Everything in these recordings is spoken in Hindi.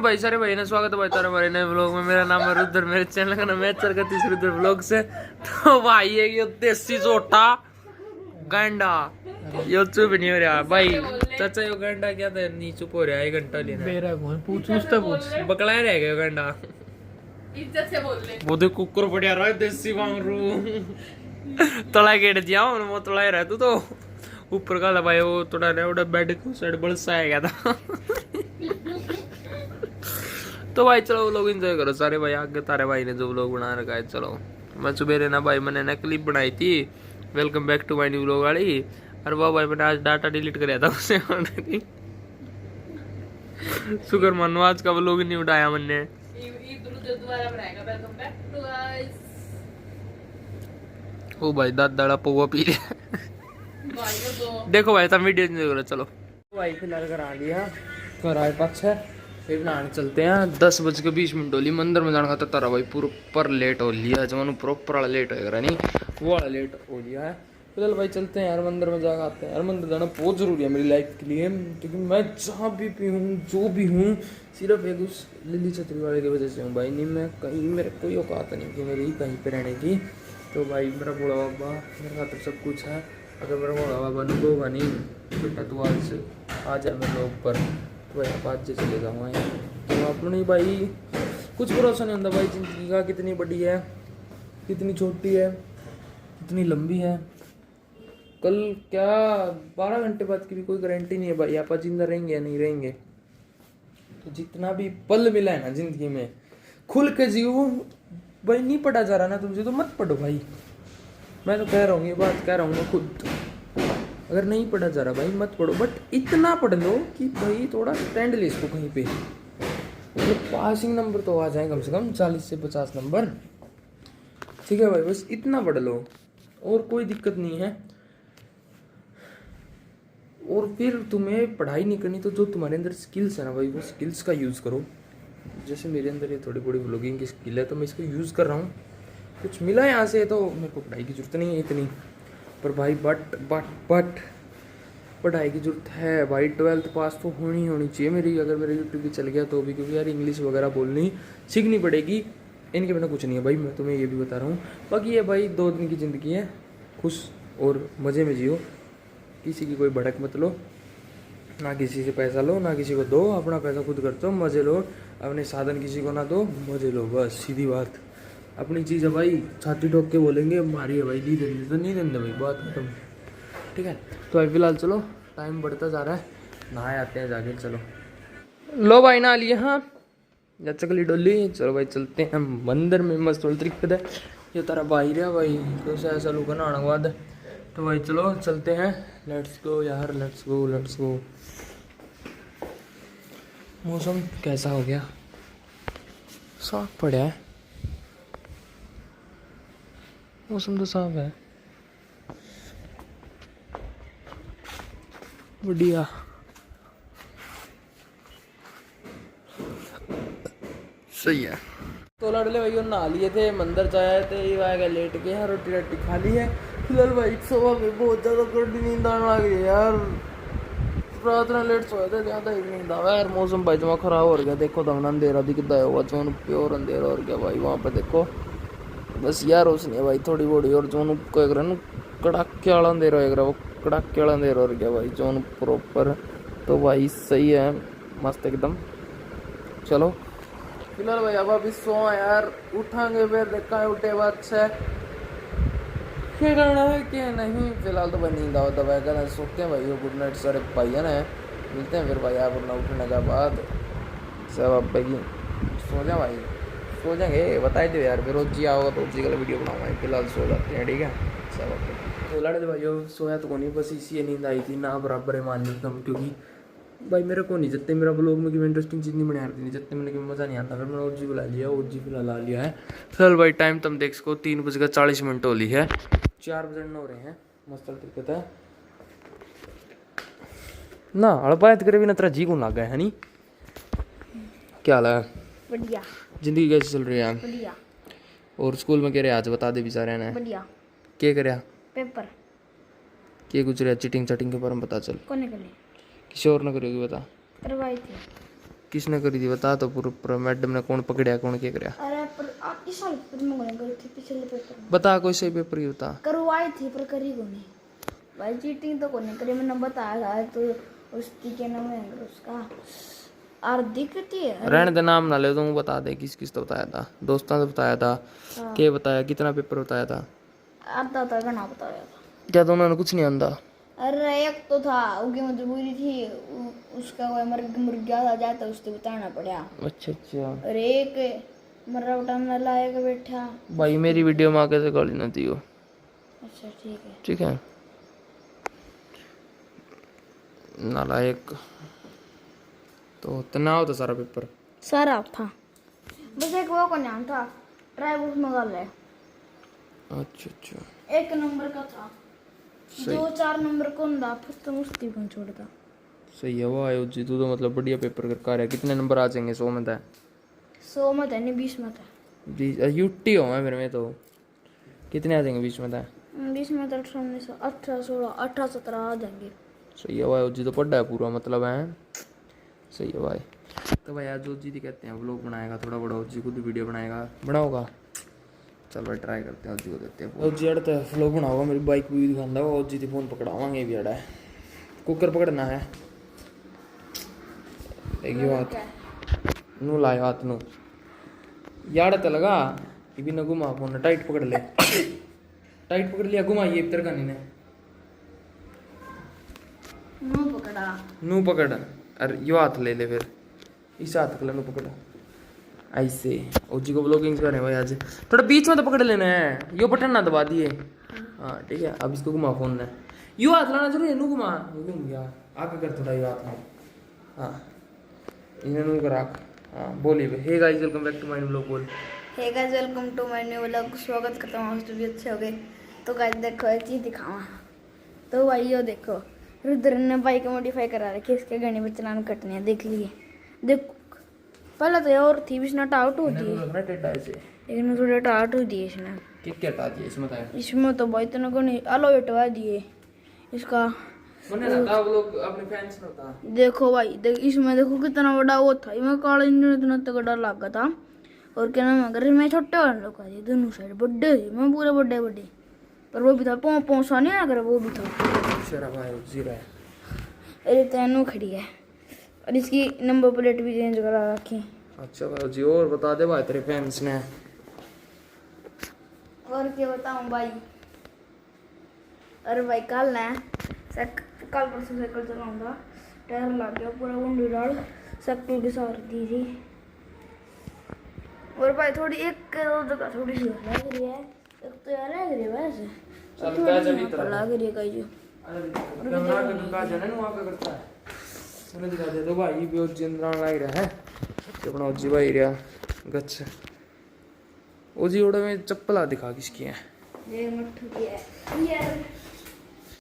भाई सारे भाई ने स्वागत है भाई तारे हमारे नए व्लॉग में। मेरा नाम है रुद्र, मेरे चैनल का नाम है चरकतीस रुद्र व्लॉग से। तो भाई ये देसी जोटा गंडा यो चुप नहीं हो रहा भाई। चाचा यो गंडा क्या था नहीं चुप हो रहा है, 1 घंटा लेना मेरा पूछ उससे पूछ बकला रह गया गंडा। इज्जत से बोल ले वो देख कुकर बढ़िया रहा है देसी वांगरू तला गेट दिया वो तला रहा तू तो ऊपर का भाई वो थोड़ा रहा बेड को साइड बलसा आ गया था। तो भाई चलो लोग एंजॉय करो सारे भाई। आगे तारे भाई ने जो व्लॉग बना रखा है चलो। मैं सुबह ना भाई मैंने ना क्लिप बनाई थी welcome back to my new vlog वाली। और वो भाई मैंने आज डाटा डिलीट कर था उसे शुक्र मानो आज का व्लॉग नहीं उठाया मैंने। ओ भाई दादा पौवा पी रहे देखो भाई तुम वीडियो एंजॉय करो चलो। भाई फिलहाल घर आ गया घर आए पास है फिर नहाने चलते हैं। 10:20 होली मंदिर में जाने का तारा भाई प्रॉपर लेट हो लिया जब प्रॉपर वाला लेट होएगा नहीं वो वाला लेट हो लिया है। फिलहाल भाई चलते हैं यार मंदिर में जाकर आते हैं यार। मंदिर जाना बहुत ज़रूरी है मेरी लाइफ के लिए क्योंकि मैं जहाँ भी हूँ जो भी हूँ सिर्फ एक उस लिली छतरी वाले की वजह से हूँ भाई। नहीं मैं कहीं मेरे कोई औकात नहीं कि मेरी कहीं पर रहने की। तो भाई मेरा बूढ़ा बाबा मेरे खातर सब कुछ है। अगर मेरा बूढ़ा बाबा ने होगा नहीं बेटा तू आज से आ जाए मेरे लोग पर तो भाई आप आज से चले जाऊँगा तो आप नहीं भाई कुछ भरोसा नहीं होता भाई ज़िंदगी का कितनी बड़ी है कितनी छोटी है कितनी लंबी है। कल क्या 12 घंटे बाद की भी कोई गारंटी नहीं है भाई आप जिंदा रहेंगे या नहीं रहेंगे। तो जितना भी पल मिला है ना ज़िंदगी में खुल के जियो भाई। नहीं पढ़ा जा रहा ना तुमसे तो मत पढ़ो भाई। मैं तो कह रहा हूँ ये बात कह रहा हूँ मैं खुद। अगर नहीं पढ़ा जा रहा भाई मत पढ़ो बट इतना पढ़ लो कि भाई थोड़ा स्टैंड ले इसको कहीं पे तो पासिंग नंबर तो आ जाए कम से कम 40 से 50 नंबर। ठीक है भाई बस इतना पढ़ लो और कोई दिक्कत नहीं है। और फिर तुम्हें पढ़ाई नहीं करनी तो जो तुम्हारे अंदर स्किल्स है ना भाई वो स्किल्स का यूज़ करो। जैसे मेरे अंदर ये थोड़ी बड़ी व्लॉगिंग की स्किल है तो मैं इसको यूज़ कर रहा हूँ। कुछ मिला यहाँ से तो मेरे को पढ़ाई की जरूरत नहीं है इतनी पर भाई बट पढ़ाई की जरूरत है भाई। 12th पास तो होनी चाहिए मेरी। अगर मेरा यूट्यूब भी चल गया तो भी क्योंकि यार इंग्लिश वगैरह बोलनी सीखनी पड़ेगी। इनके बिना कुछ नहीं है भाई मैं तुम्हें ये भी बता रहा हूँ। बाकी ये भाई 2 दिन की ज़िंदगी है खुश और मज़े में जियो। किसी की कोई भड़क मत लो ना किसी से पैसा लो ना किसी को दो। अपना पैसा खुद खर्चो मज़े लो। अपने साधन किसी को ना दो मज़े लो बस सीधी बात। अपनी चीज़ है भाई छाती ठोक के बोलेंगे हमारी है भाई नहीं देंगे तो नहीं देंगे भाई बात खत्म। ठीक है तो अभी फिलहाल चलो टाइम बढ़ता जा रहा है नहाए आते हैं जाके चलो। लो भाई नहा लिए हाँ या चकली डोली चलो भाई चलते हैं मंदिर में। मस्त थोड़ी तरीके है ये तारा भाई रहा भाई तो ऐसा लोग नहाने के बाद तो भाई चलो चलते हैं। लेट्स गो यार लेट्स गो। मौसम कैसा हो गया साफ पड़ा है मौसम तो साफ है बढ़िया। सही है तो लड़ले भाई नहा लिए थे मंदिर जाए थे ये लेट के यहाँ रोटी खा ली है। फिलहाल भाई सुबह में बहुत ज़्यादा कड़ी नींद आने लग गई यार। रात में लेट सोए थे ज़्यादा ही नींद आवा यार। मौसम भाई जमा खराब हो गया देखो तो अंधेरा दिखता है हुआ जो प्योर अंधेरा और क्या भाई वहाँ पे देखो बस यार रोशनी है भाई थोड़ी बड़ी और जो ना कड़ाके वाला अंधेरा होगा वो कड़ाके वाला अंधेरा और क्या भाई जो प्रॉपर तो भाई सही है मस्त एकदम। चलो फिलहाल भाई अब अभी सो यार उठाएंगे फिर देखा उठे बाद से क्या करना है क्या नहीं। फिलहाल तो भाई नींद आओ दवाई करना सोते हैं भाई वो गुड नाइट सारे भाई है ना मिलते हैं फिर भाई आप अपना उठने के बाद सब अब भाई सो जाए भाई सो जाएंगे बताई दो यार फिर रोज जी आओगा तो रोजी का वीडियो बनाऊंगा। फिलहाल सो जाते हैं ठीक है सब तो लड़े भाई सोया तो नहीं बस इसी नींद आई थी ना बराबर है मान ली कम क्योंकि भाई मेरे को नहीं जितने मेरा ब्लॉग में कि इंटरेस्टिंग चीज़ नहीं बना रही जितने मैंने मज़ा नहीं आता फिर मैंने और जी बुला लिया और जी फिलहाल ला लिया है। फिलहाल भाई टाइम तुम देख सको 3:40 हो ली है 4 बजे हो रहे हैं मस्त तरीके था ना हड़पायत करे भी ना तेरा जी को लग गया है नहीं क्या हाल है बढ़िया जिंदगी कैसी चल रही है बढ़िया। और स्कूल में कह रहे आज बता दे बेचारे ने बढ़िया क्या करे पेपर क्या कुछ रहा चीटिंग के बारे में पता चल कौन करे किसी और ने करेगी बता करवाई थी किसने करी थी बता तो पूरा मैडम ने कौन पकड़ा कौन क्या कराया? अरे पर आप इस साल पेपर में कौन करी थी पिछले पेपर में? बता कोई सही पेपर ही बता। करवाई थी पर करी को नहीं भाई, चीटिंग तो कोई नहीं करी, मैंने बताया था तो उसकी क्या नाम है उसका हार्दिक थी। रहने दे नाम ना ले, तो बता दे किस किस तो बताया था, दोस्तों ने बताया था क्या बताया, कितना पेपर बताया था? आधा था घना बताया था। क्या तो उन्होंने कुछ नहीं आंदा? अरे एक तो था उनकी मजबूरी थी, उसका वो मर गया था जाता उससे बताना पड़ा। अच्छा अच्छा। अरे एक मर्रा उठाना लाएगा बैठा। भाई मेरी वीडियो में आके से गाली ना दियो। अच्छा ठीक है। ठीक है नालायक। तो तना होता सारा पेपर सारा था, बस एक वो को नाम था ड्राइव उसमें गल है। अच्छा अच्छा 1 नंबर का था, 2-4 नंबर को ना फिर तो मुश्किल कौन छोड़ता। सही है वो आयो जी, तू तो मतलब बढ़िया पेपर कर रहा है। कितने नंबर आ जाएंगे 100 में? था 100 में था नहीं 20 में था। 20 यूटी हो मैं फिर में तो कितने आ जाएंगे 20 में? था 20 में तो 18 18 16 18 17 आ जाएंगे। सही है भाई, जी तो पढ़ा है पूरा मतलब है। सही है भाई। तो भाई आज जी कहते हैं व्लॉग बनाएगा थोड़ा बड़ा, जी खुद वीडियो बनाएगा, बनाओगा। चल भाई ट्राई करते हैं, जी को देते हैं जी अड़ता है व्लॉग बनाओगा। मेरी बाइक भी दिखाऊंगा और जी फोन पकड़ावांगे भी अड़ा है, कुकर पकड़ना है। देखियो हाथ नू लायो, हाथ नू यार तो लगा ये भी ना घुमा, फोन टाइट पकड़ ले। टाइट पकड़ लिया, घुमाइए इधर का ने नू पकड़ा, नू पकड़। अरे यो हाथ ले ले फिर, इस हाथ को नू पकड़ ऐसे। और जी को ब्लॉगिंग कर रहे हैं भाई आज, थोड़ा बीच में तो पकड़ लेना है, यो बटन ना दबा दिए। हाँ ठीक है, अब इसको घुमा फोन ने, यो हाथ लाना जरूरी है, नू घुमा, घूम गया आगे कर थोड़ा यो हाथ में। हाँ इन्हें नू कर आग। हाँ बोलिए भाई। Hey guys welcome back to my vlog. बोल hey guys welcome to my new vlog. स्वागत करता हूँ, आप सभी अच्छे हो गए। तो गाइस देखो एक चीज दिखावा, तो भाई यो देखो रुद्र ने बाइक मॉडिफाई करा रखी, इसके गाने में चलान कटने हैं, देख लिए। देखो पहले तो और थी इसने टाउट हो दी, लेकिन थोड़े टाउट हो दिए इसने। क्या हटा दिया इसमें? इसमें तो भाई इतना गने अलो हटवा दिए इसका। मैंने ना वो लोग अपने फैंस में था। देखो भाई देख इसमें देखो कितना बड़ा वो था, इसमें काला इंजन इतना तगड़ा लगा था। और क्या नाम अगर मैं छोटे वाले लोग का दोनों साइड बड़े थे, मैं पूरे बड़े बड़े, पर वो भी था पौसा नहीं आया कर, वो भी था शराब है जीरा है। अरे तेनों खड़ी है और इसकी नंबर प्लेट भी चेंज करा रखी। अच्छा भाई जी और बता दे भाई तेरे फैंस ने। और क्या बताऊं भाई, अरे भाई कल ना कल परसों साइकिल चलाऊंगा, टायर लग गया पूरा गुंडी डाल, साइकिल की सार दी थी। और भाई थोड़ी एक दो जगह थोड़ी सी लग रही है, एक तो यार लग रही है वैसे चल क्या चली पर लग रही है कहीं जो। कैमरा का जने नु आके करता है मैंने दिखा दे तो भाई भी जिंद्रा लाग रहा है कि अपना जी भाई रहा गच ओ जी ओड़े में चप्पल दिखा किसकी है, ये मट्ठू की है यार।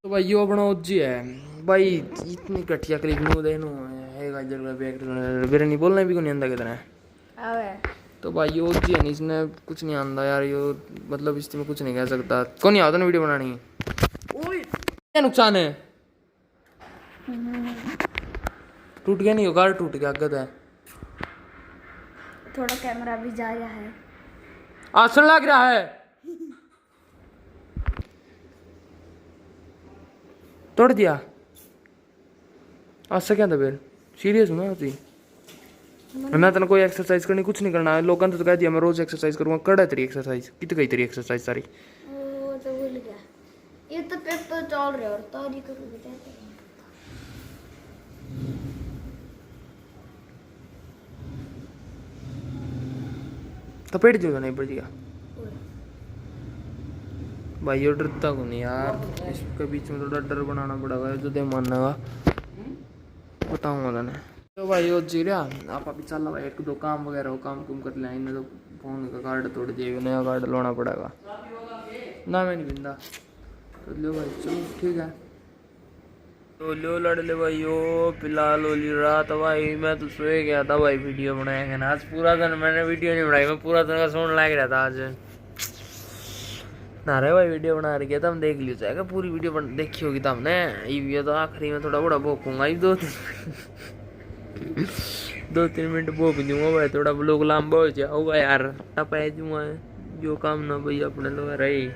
तो भाई यो अपना ओजी है भाई, इतनी घटिया क्लिप नु देनु है गाजर का बैग मेरे नहीं बोलना भी को नहीं आंदा कितना है। आवे तो भाई यो जी है नहीं, इसने कुछ नहीं आंदा यार, यो मतलब इसमें कुछ नहीं कह सकता, कौन नहीं आता ना वीडियो बनानी। ओए क्या नुकसान है? टूट गया नहीं, कार टूट गया गद है, थोड़ा कैमरा भी जा रहा है, आसन लग रहा है, तोड़ दिया आज से क्या था फिर सीरियस में होती। मैं तेना कोई एक्सरसाइज करनी कुछ नहीं करना है, लोगों ने तो कह दिया मैं रोज एक्सरसाइज करूंगा, कड़ा तेरी एक्सरसाइज कितनी गई तेरी एक्सरसाइज सारी। वो तो भूल गया, ये तो पेपर चल रहा है और तारी करोगे कहते हैं। तो पेट जो नहीं पड़ गया भाई, ये डरता को नहीं यार, इसके बीच में थोड़ा डर बनाना पड़ेगा जो दे मानने का बताऊंगा तने। तो भाई वो जी रहा आप अभी चल भाई एक दो काम वगैरह हो, काम कुम कर लिया, इन्हें तो फोन का कार्ड तोड़ दिए, नया कार्ड लाना पड़ेगा ना, मैं नहीं बिंदा तो लो भाई चलो ठीक है। तो लो लड़ ले भाई ओ फिलहाल होली रात भाई मैं तो सोए गया था भाई, वीडियो बनाएंगे ना आज पूरा दिन मैंने वीडियो नहीं बनाई, मैं पूरा दिन का सोने लग रहा था आज ना रे भाई, वीडियो बना रही है तो हम देख लियो जाएगा, पूरी वीडियो देखी होगी तो हमने ये वीडियो तो आखिरी में थोड़ा बड़ा भोकूंगा ये दो 2-3 मिनट वो भी दूंगा भाई, थोड़ा ब्लॉग लंबा हो जाऊंगा यार, टप है दूंगा जो काम ना भाई अपने लोग रहे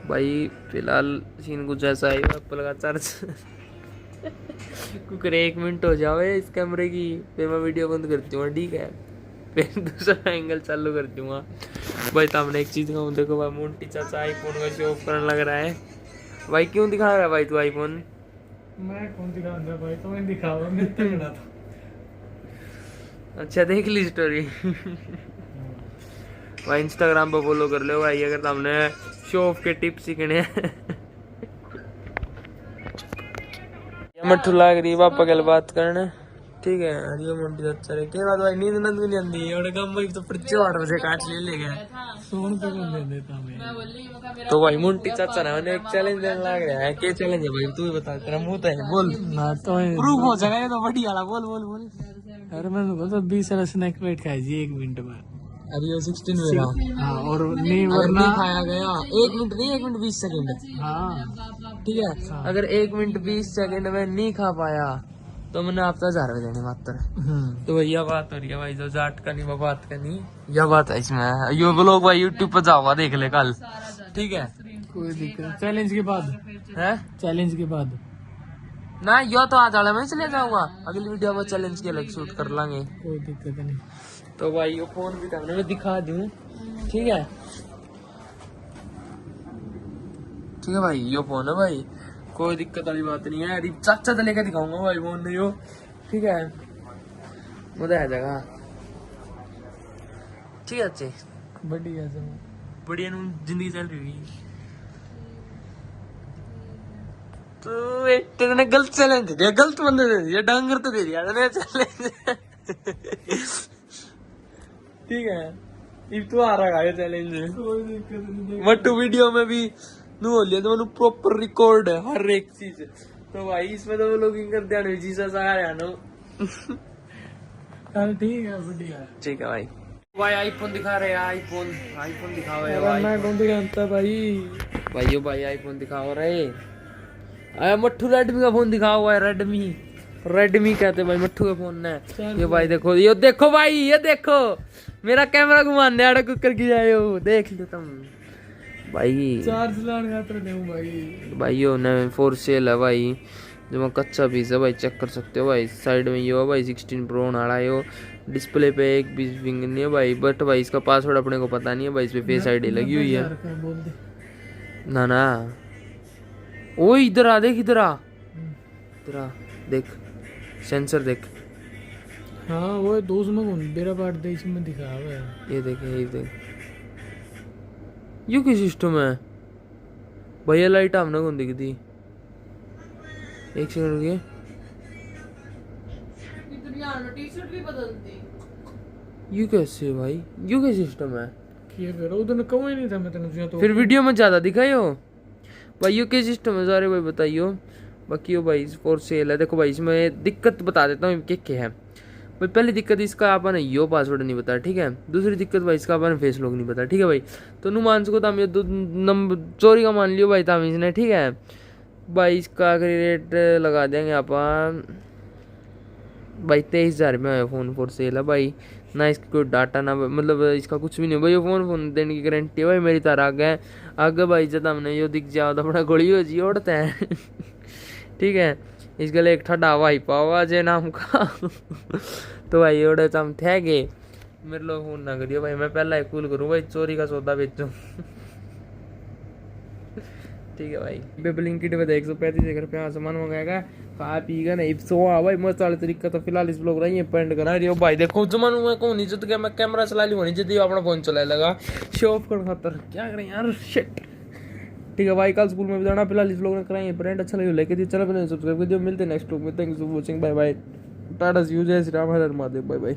भाई। फिलहाल सीन कुछ ऐसा है, एप्पल का चार्ज कुकर 1 मिनट हो जाए इस कैमरे की, फिर मैं वीडियो बंद कर दूंगा, ठीक है। फिर दूसरा एंगल चालू कर दूंगा भाई। तो हमने एक चीज कहूँ, देखो भाई मोंटी चाचा आईफोन का शो ऑफ करने लग रहा है भाई। क्यों दिखा रहा है भाई तू आईफोन? मैं कौन दिखाऊंगा भाई, तो मैं दिखाऊंगा, मैं तगड़ा था। अच्छा देख ली स्टोरी भाई, इंस्टाग्राम पर फॉलो कर लो भाई अगर तुमने शो ऑफ के टिप्स सीखने हैं। मट्ठू लाग रही पापा कल बात करना, ठीक है। हरियो मोंटी अच्छा रे के बात भाई, नींद नंद नहीं आंदी और कम भाई तो 8 बजे काट ले गया सोन पे कौन दे देता मैं। तो भाई मोंटी चाचा ने मैंने एक चैलेंज देने लग रहा है। क्या चैलेंज है भाई, तू ही बता, तेरा मुंह तो है, बोल ना तो प्रूफ हो जाएगा ये तो बढ़िया वाला, बोल बोल बोल। अरे मैंने बोला 20 वाला स्नैक प्लेट खाई जी 1 मिनट में। अरे ये 16 मेरा, हाँ और नहीं अगर वरना नहीं खाया गया 1 मिनट नहीं, 1 मिनट 20 सेकंड, हाँ ठीक है। अगर 1 मिनट 20 सेकंड में नहीं खा पाया तो मैंने आपका 1000 रुपये देने मात्र। तो भैया बात हो रही है भाई, जो जाट का नहीं वो बात का नहीं, यह बात है इसमें। यो लोग भाई यूट्यूब पर जाओगा देख ले कल, ठीक है। कोई दिक्कत, चैलेंज के बाद है चैलेंज के बाद ना, यो तो आज वाला मैं चले जाऊंगा, अगली वीडियो में चैलेंज के अलग शूट कर लांगे, कोई दिक्कत नहीं। तो भाई ये फोन भी कैमरे में दिखा दूं, ठीक है। ठीक है भाई, ये फोन है भाई, कोई दिक्कत वाली बात नहीं है। चाचा तो लेकर दिखाऊंगा भाई फोन नहीं हो, ठीक है। मजा आ जाएगा, ठीक है। अच्छे बढ़िया से बढ़िया जिंदगी चल रही हुई। तो तेरे गलत चैलेंज दे दिया, गलत बंदे दे दिया, डांगर तो दे दिया चैलेंज ठीक है। इब तू आ रहा है चैलेंज, कोई दिक्कत नहीं। मट्टू वीडियो में भी नू हो लिया तो प्रॉपर रिकॉर्ड है हर एक चीज। तो भाई इसमें तो वो लोग कर ध्यान में जीसा सा आ रहा ना ठीक है, बढ़िया है। ठीक है भाई। भाई आईफोन दिखा रहे हैं, आईफोन दिखाओ मैं कौन दिखाता भाई। भाई भाई आईफोन दिखाओ रहे। अरे मट्टू रेडमी का फोन दिखाओ हुआ है, रेडमी कहते भाई मट्टू का फोन है ये भाई। देखो ये देखो भाई, ये देखो मेरा कैमरा घुमाने आड़ा कुकर की जाए हो, देख लो तुम भाई। चार्ज लाने खातर देऊं भाई। भाई यो न फॉर सेल है भाई, जो मैं कच्चा पीस है भाई, चेक कर सकते हो भाई। साइड में ये भाई 16 प्रो नाड़ा है, डिस्प्ले पे एक भी विंग नहीं है भाई। बट भाई इसका पासवर्ड अपने को पता नहीं है भाई, इस पे फेस आईडी लगी हुई है। बोल दे ना ना ओ इधर आ, देख इधर आ, इधर आ देख, सेंसर देख। हाँ वो दोस्त में कौन मेरा पार्ट दे इसमें दिखा हुआ है। ये देख, ये देख, यू की सिस्टम है भैया। लाइट हमने कौन दिखती, एक सेकंड रुकिए। यू कैसे भाई, यू क्या सिस्टम है? उधर कौन ही नहीं था मैं तेने तो फिर वीडियो में ज्यादा दिखाई हो भाई, यू क्या सिस्टम है सारे भाई बताइयो। बाकी भाई फॉर सेल है। देखो भाई इसमें दिक्कत बता देता हूँ क्या है भाई। पहली दिक्कत इसका आपने यो पासवर्ड नहीं बताया, ठीक है। दूसरी दिक्कत भाई इसका आपने फेस लॉक नहीं बताया, ठीक है भाई। तो नु मान सको ताम ये नंबर चोरी का मान लियो भाई ताम इसने, ठीक है भाई। इसका आखिरी रेट लगा देंगे अपन भाई 23,000 में फोन फॉर सेल है भाई। ना इसका कोई डाटा ना मतलब इसका कुछ भी नहीं भाई। फोन देने की गारंटी है भाई मेरी तरह आगे भाई जब हमने यो दिख जाओ तो अपना गोली हो जी उड़ते हैं ठीक है। इसके लिए एक ठंडा भाई पावा जे नाम का तो भाई उड़े तो हम थे गए। मेरे लोग फोन ना करियो भाई, मैं पहला ही कूल करूँ भाई, चोरी का सौदा बेचूं ठीक है भाई। ब्लिंकिट पे 135 घर पे सामान मंगाएगा, खा पीगा नहीं सो भाई मस्त वाले तरीका। तो फिलहाल इस ब्लॉग रही है पेंट करा रही हो भाई। देखो जमान में कौन इज्जत गया, मैं कैमरा चला ली होनी जल्दी अपना फोन चलाए लगा शो ऑफ कर खातर, क्या करें यार शिट। ठीक है भाई, कल स्कूल में भी जाना। फिलहाल इस ब्लॉग में कराएंगे ब्रांड अच्छा लगे लेके दी, चलो सब्सक्राइब कर दियो। मिलते हैं नेक्स्ट ब्लॉग में, thank you for watching, bye bye, tata see you, जय श्री राम, हर हर महादेव, बाय बाय।